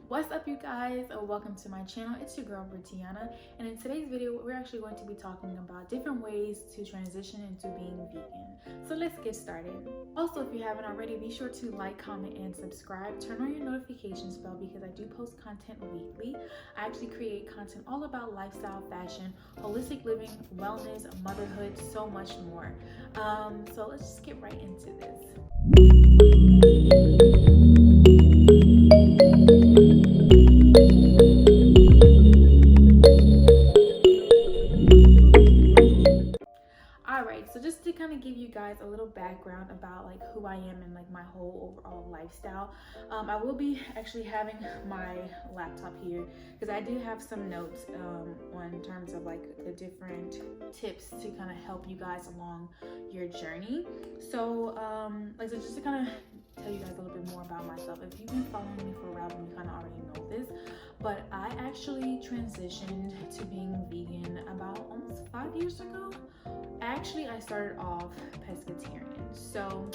What's up, you guys? Welcome to my channel. It's your girl Brianna, and in today's video we're actually going to be talking about different ways to transition into being vegan. So let's get started. Also, if you haven't already, be sure to like, comment, and subscribe. Turn on your notifications bell because I do post content weekly. I actually create content all about lifestyle, fashion, holistic living, wellness, motherhood, so much more. So let's just get right into this. Alright, so just to kind of give you guys a little background about like who I am and like my whole overall lifestyle, I will be actually having my laptop here because I do have some notes on terms of like the different tips to kind of help you guys along your journey. So so just to kind of tell you guys a little bit more about myself. If you've been following me for a while, then you kind of already know this, but I actually transitioned to being vegan about almost 5 years ago. Actually, I started off pescatarian. So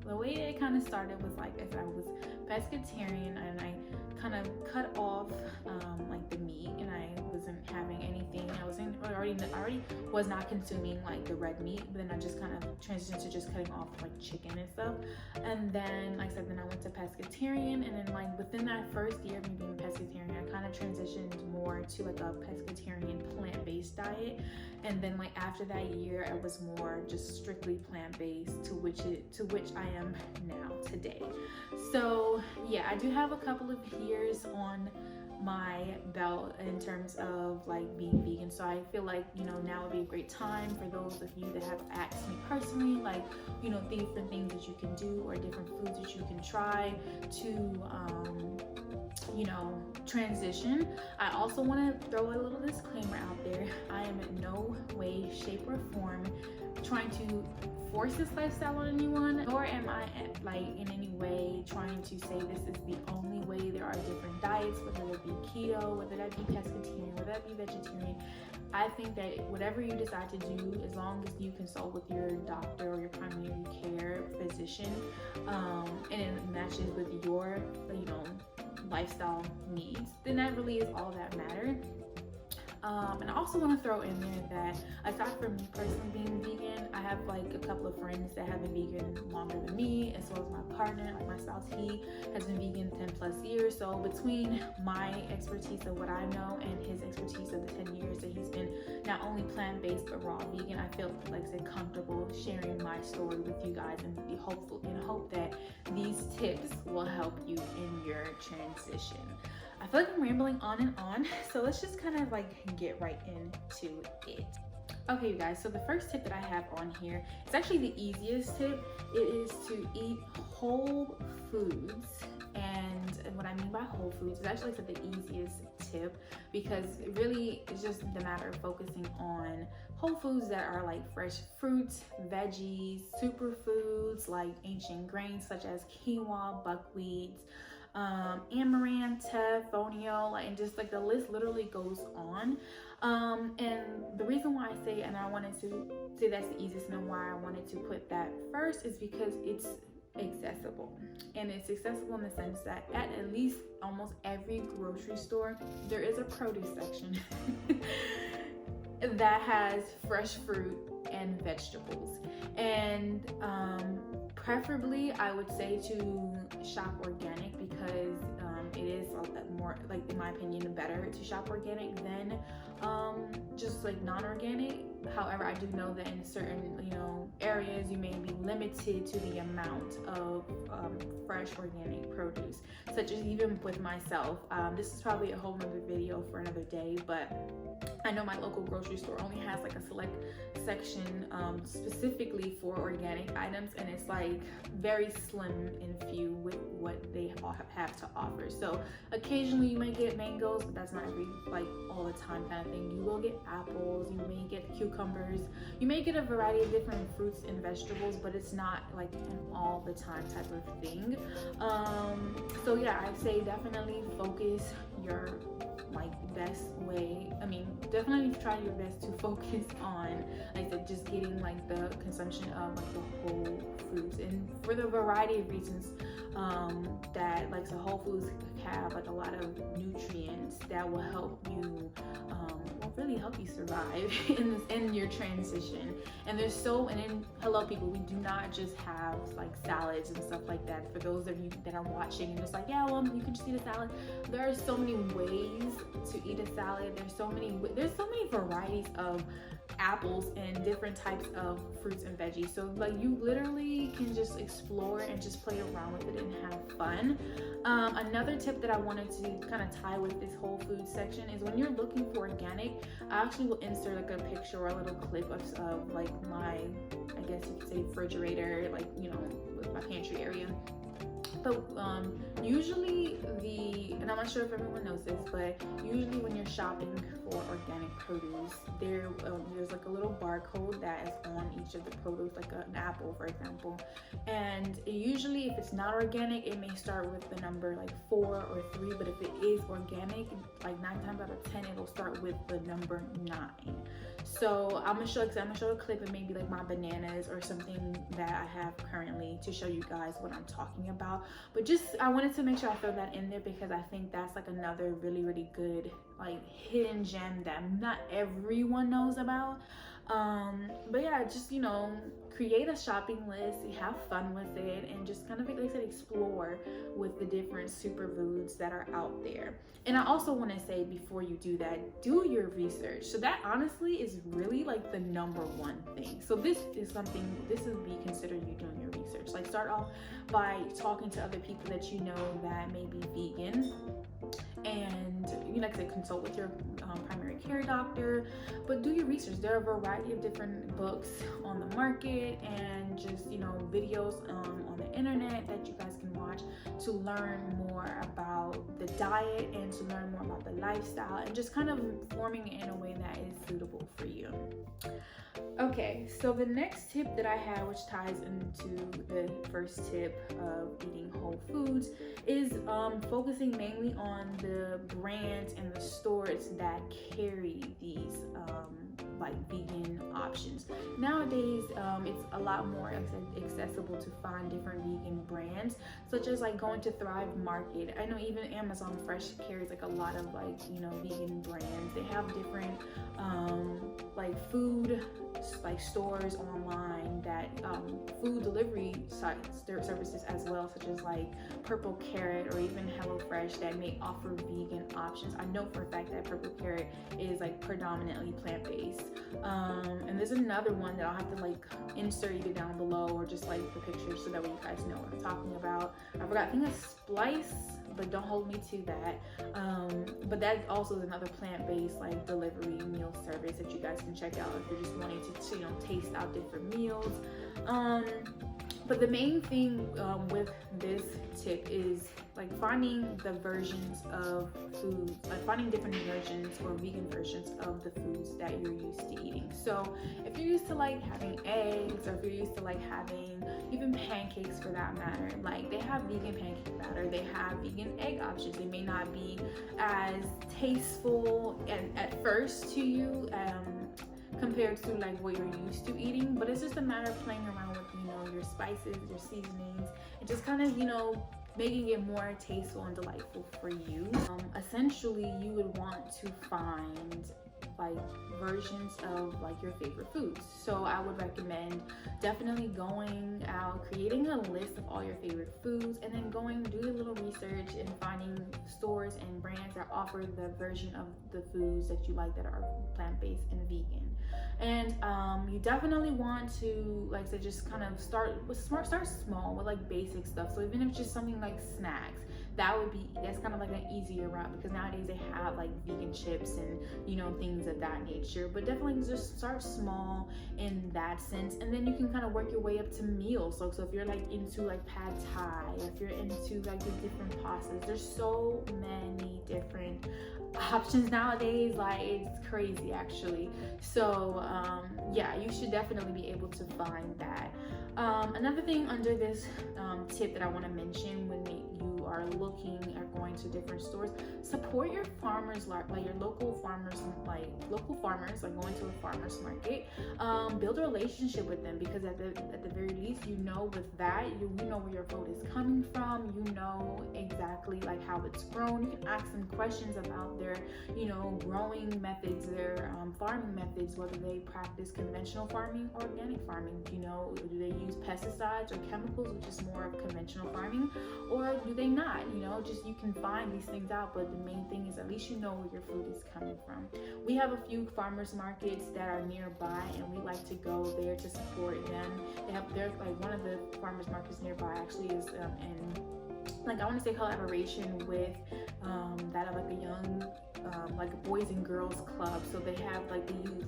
the way it kind of started was like, as I was pescatarian and I kind of cut off like the meat, and I wasn't having anything. I already was not consuming like the red meat, but then I just kind of transitioned to just cutting off like chicken and stuff. And then, like I said, then I went to pescatarian, and then like within that first year of me being pescatarian, I kind of transitioned more to like a pescatarian plant-based diet. And then like after that year, I was more just strictly plant-based, to which I am now today. So yeah, I do have a couple of years on my belt in terms of like being vegan. So I feel like, now would be a great time for those of you that have asked me personally, like, different things that you can do or different foods that you can try to transition. I also want to throw a little disclaimer out there. I am in no way, shape, or form trying to force this lifestyle on anyone, nor am I like in any way trying to say this is the only way. There are different diets, whether that be keto, whether that be pescatarian, whether that be vegetarian. I think that whatever you decide to do, as long as you consult with your doctor or your primary care physician, and it matches with your lifestyle needs, then that really is all that matters. And I also want to throw in there that aside from me personally being vegan, I have like a couple of friends that have been vegan longer than me, as well as my partner, like my spouse. He has been vegan 10 plus years. So between my expertise of what I know and his expertise of the 10 years that he's been not only plant-based but raw vegan, I feel like I said comfortable sharing my story with you guys and be hopeful and hope that these tips will help you in your transition. I feel like I'm rambling on and on, so let's just kind of like get right into it. Okay, you guys, so the first tip that I have on here, it's actually the easiest tip. It is to eat whole foods. And what I mean by whole foods is actually the easiest tip, because it really is just the matter of focusing on whole foods that are like fresh fruits, veggies, superfoods like ancient grains such as quinoa, buckwheat, amaranth, teff, fonio, and just like the list literally goes on. And the reason why I say, and I wanted to say that's the easiest, and why I wanted to put that first, is because it's accessible. And it's accessible in the sense that at least almost every grocery store there is a produce section that has fresh fruit and vegetables. And preferably I would say to shop organic, because it is more, like in my opinion, better to shop organic than just like non-organic. However, I do know that in certain areas you may be limited to the amount of fresh organic produce, such as even with myself. This is probably a whole nother video for another day, but I know my local grocery store only has like a select section specifically for organic items, and it's like very slim and few with what they all have to offer. So occasionally you may get mangoes, but that's not every all the time kind of thing. You will get apples, you may get cucumbers, you may get a variety of different fruits and vegetables, but it's not like an all the time type of thing. So yeah, I'd say definitely focus your best way. I mean, definitely try your best to focus on just getting the consumption of the whole foods, and for the variety of reasons that so Whole Foods have like a lot of nutrients that will help you will really help you survive in your transition. And then hello people, we do not just have like salads and stuff like that. For those of you that are watching and just like, yeah, well, you can just eat a salad. There are so many ways to eat a salad. There's so many varieties of apples and different types of fruits and veggies. So like you literally can just explore and just play around with it and have fun. Another tip that I wanted to kind of tie with this whole food section is when you're looking for organic, I actually will insert like a picture or a little clip of like my, I guess you could say, refrigerator, like, you know, with my pantry area. But usually and I'm not sure if everyone knows this, but usually when you're shopping for organic produce, there's like a little barcode that is on each of the produce, like an apple, for example. And usually if it's not organic, it may start with the number like 4 or 3, but if it is organic, like 9 times out of 10, it'll start with the number 9. So I'm gonna show a clip of maybe like my bananas or something that I have currently to show you guys what I'm talking about. But I wanted to make sure I throw that in there because I think that's like another really, really good like hidden gem that not everyone knows about. But yeah, just, you know, create a shopping list, have fun with it, and just kind of, like I said, explore with the different superfoods that are out there. And I also want to say, before you do that, do your research. So that honestly is really like the number one thing. So this would be considered you doing your research. Like start off by talking to other people that you know that may be vegan, and you know, like I said, consult with your primary care doctor, but do your research. There are a variety of different books on the market and just, you know, videos on the internet that you guys can watch to learn more about the diet and to learn more about the lifestyle and just kind of forming it in a way that is suitable for you. Okay, so the next tip that I have, which ties into the first tip of eating whole foods, is focusing mainly on the brands and the stores that carry these like vegan options. Nowadays, it's a lot more accessible to find different vegan brands, such as like going to Thrive Market. I know even Amazon Fresh carries like a lot of like, you know, vegan brands. They have different like food like stores online that food delivery sites, their services as well, such as like Purple Carrot or even HelloFresh, that may offer vegan options. I know for a fact that Purple Carrot is like predominantly plant-based. And there's another one that I'll have to like insert either down below or just like the picture so that way you guys know what I'm talking about. I forgot, I think it's Splice, but don't hold me to that. But that also is another plant-based like delivery meal service that you guys can check out if you're just wanting to, you know, taste out different meals. But the main thing with this tip is like finding the versions of foods, like finding different versions or vegan versions of the foods that you're used to eating. So if you're used to like having eggs, or if you're used to like having even pancakes for that matter, like they have vegan pancake batter, they have vegan egg options. They may not be as tasteful at first to you compared to like what you're used to eating, but it's just a matter of playing around with, you know, your spices, your seasonings, and just kind of, you know, making it more tasteful and delightful for you. Essentially, you would want to find like versions of like your favorite foods. So I would recommend definitely going out, creating a list of all your favorite foods, and then do a little research and finding stores and brands that offer the version of the foods that you like that are plant-based and vegan. And you definitely want to, like I said, just kind of start small with like basic stuff. So even if it's just something like snacks, that's kind of like an easier route, because nowadays they have like vegan chips and, you know, things of that nature. But definitely just start small in that sense, and then you can kind of work your way up to meals. So if you're like into like pad thai, if you're into like the different pastas, there's so many different options nowadays, like it's crazy actually. So yeah, you should definitely be able to find that. Another thing under this tip that I want to mention when you are looking at going to different stores, support your farmers, like your local farmers, like going to a farmer's market. Build a relationship with them, because at the very least, you know, with that, you know where your food is coming from, you know exactly like how it's grown. You can ask them questions about their, you know, growing methods, their farming methods, whether they practice conventional farming or organic farming. You know, do they use pesticides or chemicals, which is more of conventional farming, or do they not? You know, just you can find these things out, but the main thing is at least you know where your food is coming from. We have a few farmers markets that are nearby, and we like to go there to support them. They're like, one of the farmers markets nearby actually is in, like, I want to say collaboration with that of like a young like a boys and girls club. So they have like the youth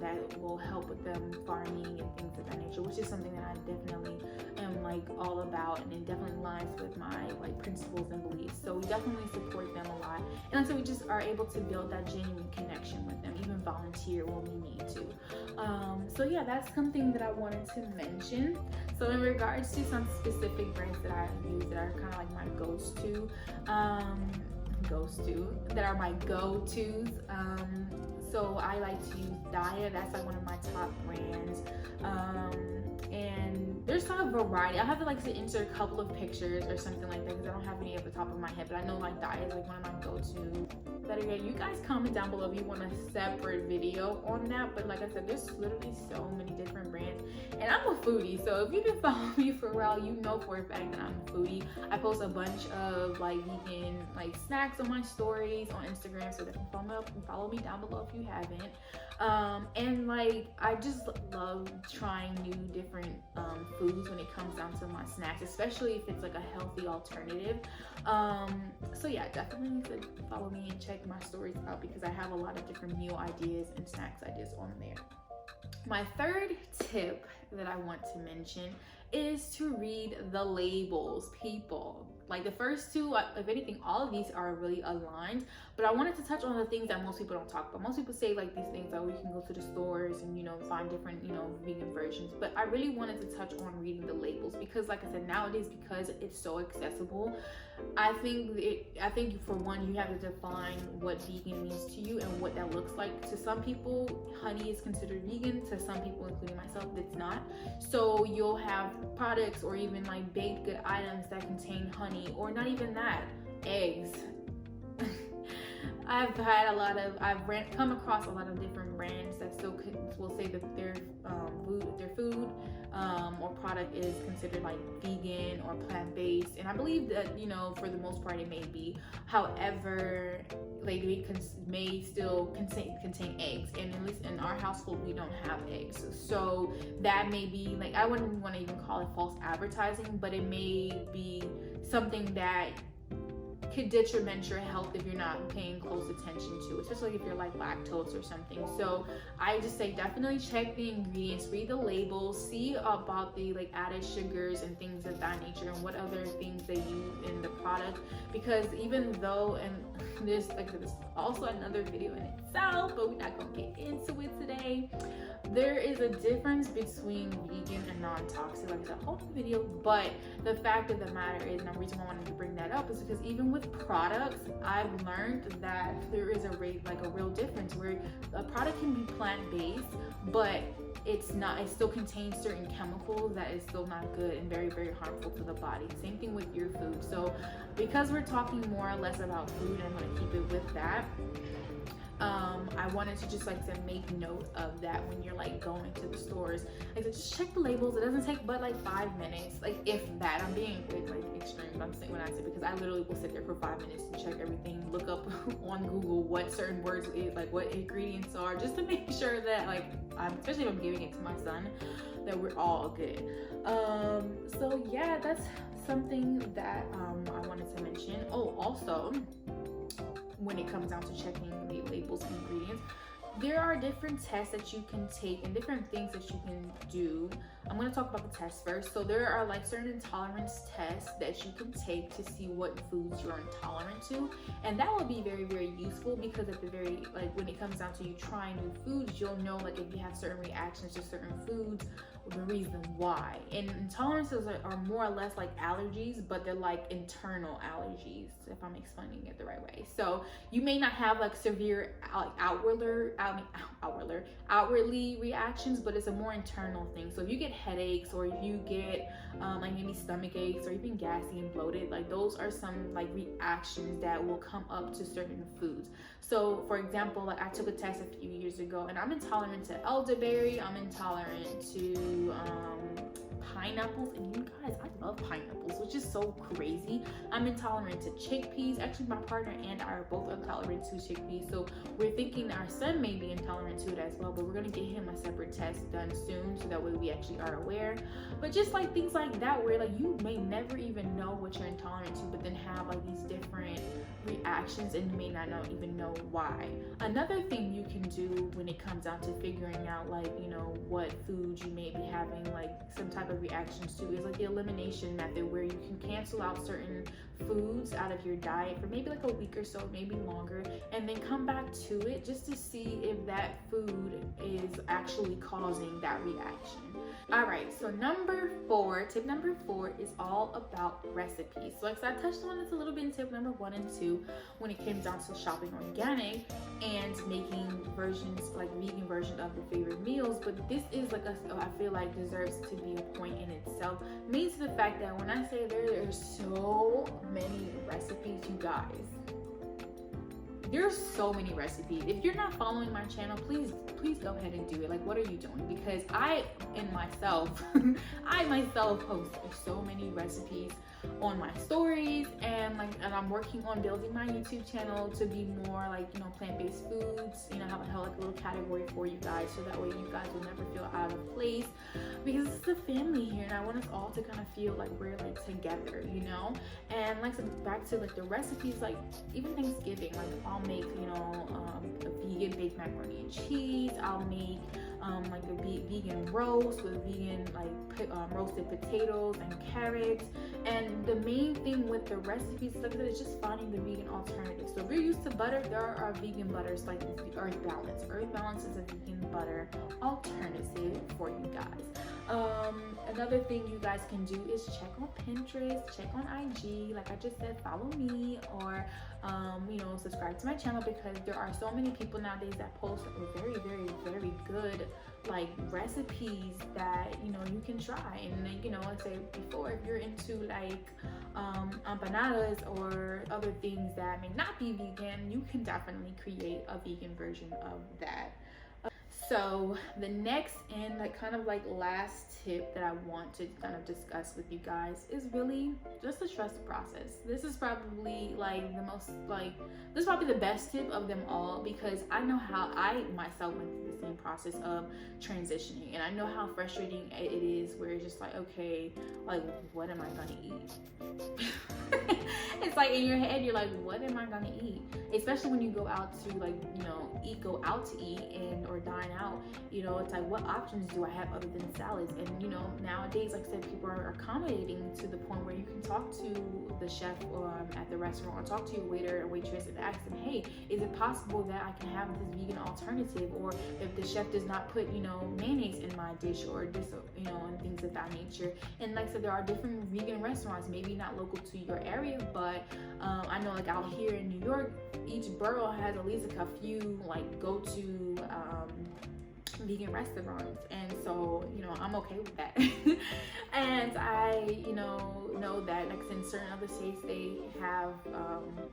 that will help with them farming and things of that nature, which is something that I definitely am like all about, and it definitely aligns with my like principles and beliefs. So we definitely support them a lot, and so we just are able to build that genuine connection with them, even volunteer when we need to. So yeah, that's something that I wanted to mention. So in regards to some specific brands that I use that are kind of like my that are my go-tos. So I like to use Daya. That's like one of my top brands. And there's kind of variety. I'll have to like to insert a couple of pictures or something like that, because I don't have any at the top of my head, but I know like Daya is like one of my go-to. Better yet, you guys comment down below if you want a separate video on that. But like I said, there's literally so many different brands, and I'm a foodie, so if you've been following me for a while, you know for a fact that I'm a foodie. I post a bunch of like vegan like snacks on my stories on Instagram, so definitely follow me down below if you haven't. And like I just love trying new different foods when it comes down to my snacks, especially if it's like a healthy alternative. So yeah, definitely need to follow me and check my stories out, because I have a lot of different meal ideas and snacks ideas on there. My third tip that I want to mention is to read the labels, people. Like the first two, if anything, all of these are really aligned, but I wanted to touch on the things that most people don't talk about. Most people say like these things, like, oh, you can go to the stores and, you know, find different, you know, vegan versions, but I really wanted to touch on reading the labels, because like I said, nowadays, because it's so accessible, I think for one, you have to define what vegan means to you and what that looks like. To some people, honey is considered vegan. To some people, including myself, it's not. So you'll have products or even like baked good items that contain honey, or not even that, eggs. I've come across a lot of different brands that still will say that their food or product is considered like vegan or plant-based, and I believe that, you know, for the most part it may be. However, like they may still contain eggs, and at least in our household we don't have eggs, so that may be like, I wouldn't want to even call it false advertising, but it may be something that could detriment your health if you're not paying close attention to, especially if you're like lactose or something. So I just say definitely check the ingredients, read the labels, see about the like added sugars and things of that nature, and what other things they use in the product. Because even though, and there's also another video in itself, but we're not gonna get into it today, there is a difference between vegan and non-toxic. Like I said, whole video, but the fact of the matter is, and the reason why I wanted to bring that up is because even with products, I've learned that there is a real difference, where a product can be plant-based, but it still contains certain chemicals that is still not good and very, very harmful to the body. Same thing with your food. So because we're talking more or less about food, and I'm going to keep it with that, I wanted to just like to make note of that when you're like going to the stores. Like, just check the labels. It doesn't take but like 5 minutes, like if that. I'm being like extreme, but I'm saying when I say, because I literally will sit there for 5 minutes and check everything, look up on Google what certain words is, like what ingredients are, just to make sure that like especially if I'm giving it to my son, that we're all good. So yeah, that's something that I wanted to mention. Oh, also, when it comes down to checking the labels and ingredients, there are different tests that you can take and different things that you can do I'm going to talk about the tests first. So there are like certain intolerance tests that you can take to see what foods you're intolerant to, and that will be very, very useful, because at the very, like, when it comes down to you trying new foods, you'll know like if you have certain reactions to certain foods, the reason why. And intolerances are more or less like allergies, but they're like internal allergies, if I'm explaining it the right way. So you may not have like severe outwardly reactions, but it's a more internal thing. So if you get headaches, or if you get like maybe stomach aches, or even gassy and bloated, like those are some like reactions that will come up to certain foods. So for example, like I took a test a few years ago, and I'm intolerant to elderberry, I'm intolerant to pineapples, and you guys, I love pineapples, which is so crazy. I'm intolerant to chickpeas. Actually, my partner and I are both intolerant to chickpeas, so we're thinking our son may be intolerant to it as well, but we're gonna get him a separate test done soon, so that way we actually are aware. But just like things like that, where like you may never even know what you're intolerant to, but then have like these different reactions, and you may not even know why. Another thing you can do when it comes down to figuring out like, you know, what foods you may be having like some type of reactions to, is like the elimination method, where you can cancel out certain foods out of your diet for maybe like a week or so, maybe longer, and then come back to it just to see if that food is actually causing that reaction. All right, so tip number 4 is all about recipes. So like I touched on this a little bit in tip number 1 and 2 when it came down to shopping organic and making versions, like vegan version of the favorite meals. But this is like I feel like deserves to be a point in itself, mainly to the fact that when I say there are so many recipes, you guys, there's so many recipes. If you're not following my channel, please go ahead and do it. Like, what are you doing? Because I myself post so many recipes on my stories, and I'm working on building my YouTube channel to be more like, you know, plant-based foods. You know, have like a little category for you guys, so that way you guys will never feel out of place, because it's a family here, and I want us all to kind of feel like we're like together, you know. And like, so back to like the recipes, like even Thanksgiving, like I'll make, you know, a vegan baked macaroni and cheese. I'll make like a vegan roast with vegan like roasted potatoes and carrots. And the main thing with the recipes is just finding the vegan alternative. So if you're used to butter, there are vegan butters like Earth Balance. Earth Balance is a vegan butter alternative for you guys. Another thing you guys can do is check on Pinterest, check on IG. Like I just said, follow me, or you know, subscribe to my channel, because there are so many people nowadays that post very, very, very good like recipes that, you know, you can try. And then, you know, like I said before, if you're into like empanadas or other things that may not be vegan, you can definitely create a vegan version of that. So the next and like kind of like last tip that I want to kind of discuss with you guys is really just to trust the process. This is probably like this is probably the best tip of them all, because I know how I myself went through the same process of transitioning, and I know how frustrating it is, where it's just like, okay, like what am I gonna eat? It's like in your head, you're like, what am I gonna eat? Especially when you go out to like, you know, go out to eat and or dine out, you know, it's like, what options do I have other than salads? And you know, nowadays, like I said, people are accommodating to the point where you can talk to the chef at the restaurant, or talk to your waiter or waitress and ask them, hey, is it possible that I can have this vegan alternative? Or if the chef does not put, you know, mayonnaise in my dish, or this, you know, and things of that nature. And like I said, there are different vegan restaurants, maybe not local to your area, but I know like out here in New York, each borough has at least a few like go-to vegan restaurants, and so, you know, I'm okay with that. And I, you know that like in certain other states, they have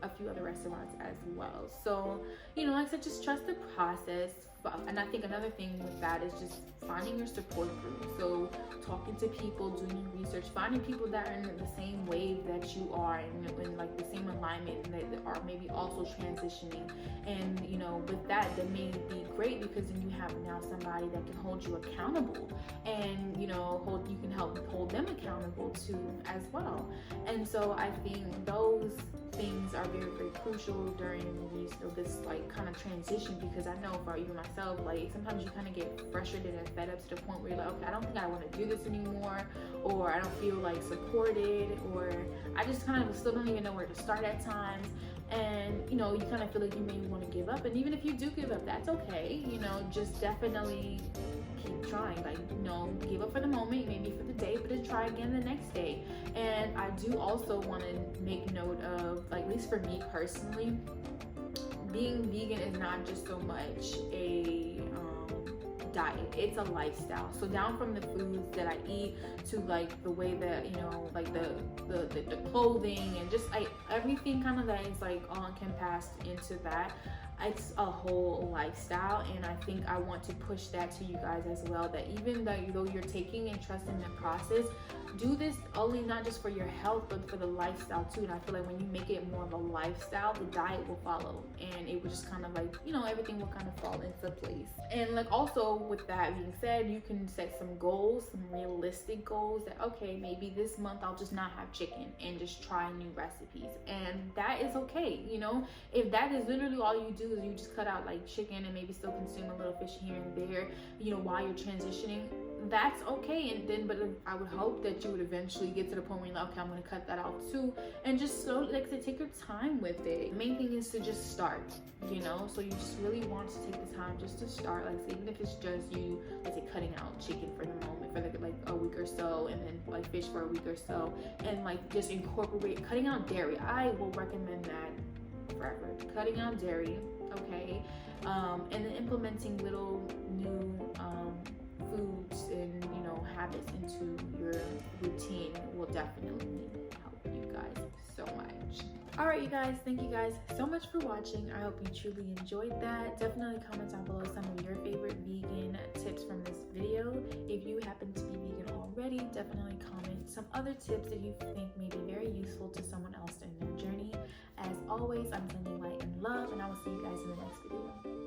a few other restaurants as well. So, you know, like I said, just trust the process. And I think another thing with that is just finding your support group. So talking to people, doing your research, finding people that are in the same wave that you are, and in like the same alignment, and that are maybe also transitioning. And you know, with that may be great, because then you have now somebody that can hold you accountable, and you know, you can help hold them accountable too as well. And so I think those things are very, very crucial during these, this like kind of transition, because I know for even myself, like sometimes you kind of get frustrated and fed up to the point where you're like, okay, I don't think I want to do this anymore, or I don't feel like supported, or I just kind of still don't even know where to start at times. And you know, you kind of feel like you may want to give up, and even if you do give up, that's okay. You know, just definitely keep trying. Like, you know, give up for the moment, maybe for the day, but then try again the next day. And I do also want to make note of, like, at least for me personally, being vegan is not just so much a diet, it's a lifestyle. So down from the foods that I eat to like the way that, you know, like the clothing and just like everything kind of that is like all encompassed into that. It's a whole lifestyle, and I think I want to push that to you guys as well, that even though you're taking and trusting the process, do this only not just for your health but for the lifestyle too. And I feel like when you make it more of a lifestyle, the diet will follow, and it will just kind of like, you know, everything will kind of fall into place. And like, also with that being said, you can set some goals, some realistic goals, that okay, maybe this month I'll just not have chicken and just try new recipes, and that is okay. You know, if that is literally all you do is you just cut out like chicken and maybe still consume a little fish here and there, you know, while you're transitioning, that's okay. And then, but I would hope that you would eventually get to the point where you're like, okay, I'm gonna cut that out too, and just slowly, like, to take your time with it. The main thing is to just start, you know. So you just really want to take the time just to start, like, so even if it's just you, let's say, cutting out chicken for the moment for like a week or so, and then like fish for a week or so, and like just incorporate cutting out dairy. I will recommend that forever, cutting out dairy, okay, and then implementing little new foods and, you know, habits into your routine will definitely help you guys so much. All right, you guys, thank you guys so much for watching. I hope you truly enjoyed that. Definitely comment down below some of your favorite vegan tips from this video. If you happen to be vegan already, definitely comment some other tips that you think may be very useful to someone else in their journey. As always, I'm sending light and love, and I will see you guys in the next video.